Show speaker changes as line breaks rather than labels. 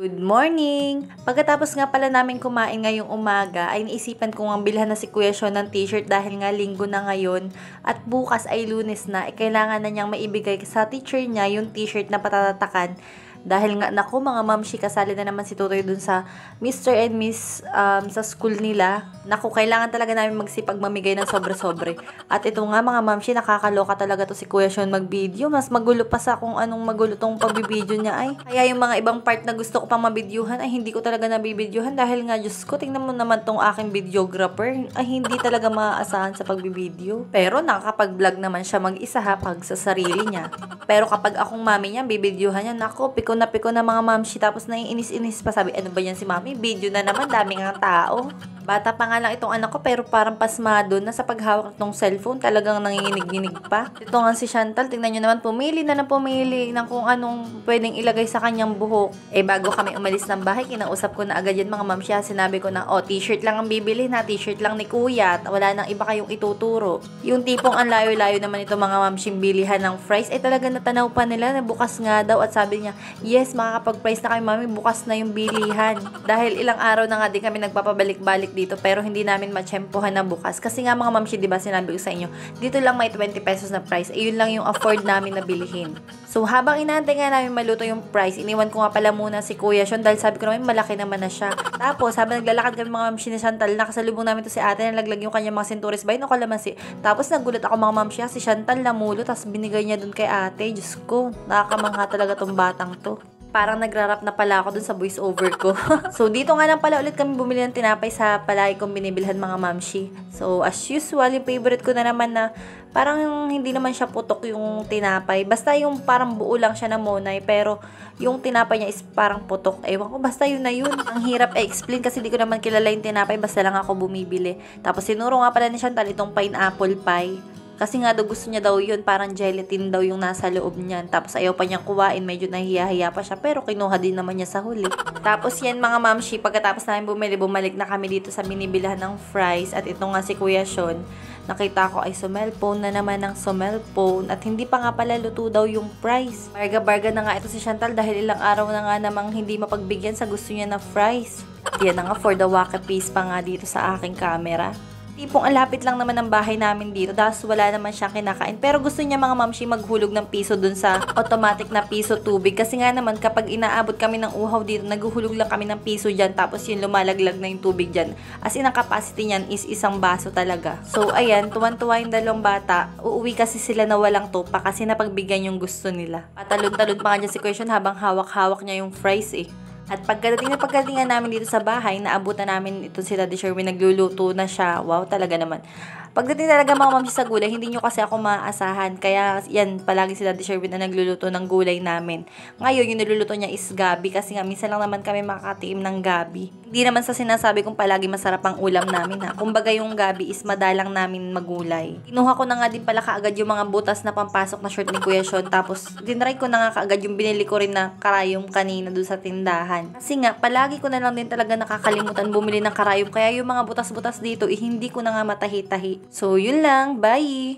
Good morning! Pagkatapos nga pala namin kumain ngayong umaga, ay naisipan ko nga bilhan na si Kuya Sean ng t-shirt dahil nga linggo na ngayon at bukas ay Lunes na, kailangan na niyang maibigay sa teacher niya yung t-shirt na patatatakan. Dahil nga, naku mga mamshi, kasali na naman si Tutoy dun sa Mr. and Miss sa school nila. Naku, kailangan talaga namin magsipag mamigay ng sobre-sobre. At ito nga mga mamshi, nakakaloka talaga to si Kuya Sean mag-video. Mas magulo pa sa kung anong magulo tong pagbibideo niya ay. Kaya yung mga ibang part na gusto ko pang mabidyuhan ay hindi ko talaga nabibidyuhan dahil nga, Diyos ko, tingnan mo naman tong aking videographer. Ay hindi talaga maaasahan sa pagbibideo. Pero nakakapag-vlog naman siya mag-isa ha, pag sa sarili niya. Pero kapag akong mami niya, bibidyuhan niya, naku, piko na mga mamshi, tapos naiinis-inis pa, sabi, ano ba yan si mami? Video na naman, daming ang tao. Bata pa nga lang itong anak ko, pero parang pasmado na sa paghawak ng cellphone, talagang nanginginig-ginig pa. Ito nga si Chantal, tingnan nyo naman, pumili ng kung anong pwedeng ilagay sa kanyang buhok. Eh, bago kami umalis ng bahay, kinausap ko na agad yan mga mamshi, sinabi ko na, t-shirt lang ang bibili na, t-shirt lang ni kuya, at wala nang iba kayong ituturo. Yung tipong ang layo-layo naman ito mga mamshi, bilihan ng fries, ay talaga natanaw pa nila na bukas nga daw, at sabi niya, yes, makakapag-price na kayo mami, bukas na yung bilihan. Dahil ilang araw na nga din kami nagpapabalik-balik dito, pero hindi namin matsyempohan na bukas. Kasi nga mga mamshi, diba sinabi ko sa inyo, dito lang may 20 pesos na price. Ayun lang yung afford namin na bilihin. So habang inaantay nga namin maluto yung price, iniwan ko nga pala muna si Kuya Sean dahil sabi ko naman malaki naman na siya. Tapos habang naglalakad kami mga mamshi ni Chantal, nakasalubong namin to si ate, nalaglag yung kanyang mga sinturis bay, nakalamansi. Tapos nagulat ako mga mamshi, si Chantal namulo, tapos binigay niya dun kay ate. Diyos ko, nakakamangha talaga tong batang to. Parang nagrarap na pala ako dun sa voice over ko. So, dito nga lang pala ulit kami bumili ng tinapay sa palagi kong binibilhan mga mamshi. So, as usual, yung favorite ko na naman na parang hindi naman siya putok yung tinapay. Basta yung parang buo lang siya na monay, pero yung tinapay niya is parang putok. Ewan ko, basta yun na yun. Ang hirap i-explain kasi di ko naman kilala yung tinapay, basta lang ako bumibili. Tapos, sinuro nga pala ni Chantal itong pineapple pie. Kasi nga daw gusto niya daw yun, parang gelatin daw yung nasa loob niyan. Tapos ayaw pa niyang kuwain, medyo nahihiya-hiya pa siya, pero kinuha din naman niya sa huli. Tapos yan mga mamshi, pagkatapos namin bumalik na kami dito sa binibilhan ng fries. At ito nga si Kuya Sean, nakita ko ay sumelphone na naman ng sumelphone. At hindi pa nga pala luto daw yung fries. Barga-barga na nga ito si Chantal dahil ilang araw na nga namang hindi mapagbigyan sa gusto niya na fries. At yan na nga, for the waka piece pa nga dito sa aking camera. Tipong alapit lang naman ang bahay namin dito, tapos wala naman siyang kinakain. Pero gusto niya mga mamshi maghulog ng piso dun sa automatic na piso tubig. Kasi nga naman kapag inaabot kami ng uhaw dito, naghuhulog lang kami ng piso dyan, tapos yun lumalaglag na yung tubig dyan. As in, ang capacity niyan is isang baso talaga. So ayan, tuwan-tuwa yung dalawang bata. Uuwi kasi sila na walang tupa kasi napagbigyan yung gusto nila. Patalon-talon pa nga dyan si Kuya Sean habang hawak-hawak niya yung fries eh. At pagdating nga namin dito sa bahay, naabutan namin ito si Daddy Sherwin, nagluluto na siya. Wow, talaga naman. Pagdating talaga mga mamsi sa gulay, hindi nyo kasi ako maaasahan. Kaya yan, palagi si Daddy Sherwin na nagluluto ng gulay namin. Ngayon, yung niluluto niya is gabi kasi nga minsan lang naman kami makakatiim ng gabi. Hindi naman sa sinasabi kong palagi masarap ang ulam namin ha. Kumbaga yung gabi is madalang namin magulay. Kinuha ko na nga din pala kaagad yung mga butas na pampasok na short ni Kuya Sean. Tapos dinry ko na nga kaagad yung binili ko rin na karayom kanina doon sa tindahan. Kasi nga, palagi ko na lang din talaga nakakalimutan bumili ng karayom. Kaya yung mga butas-butas dito, hindi ko na nga matahi-tahi. So, yun lang. Bye!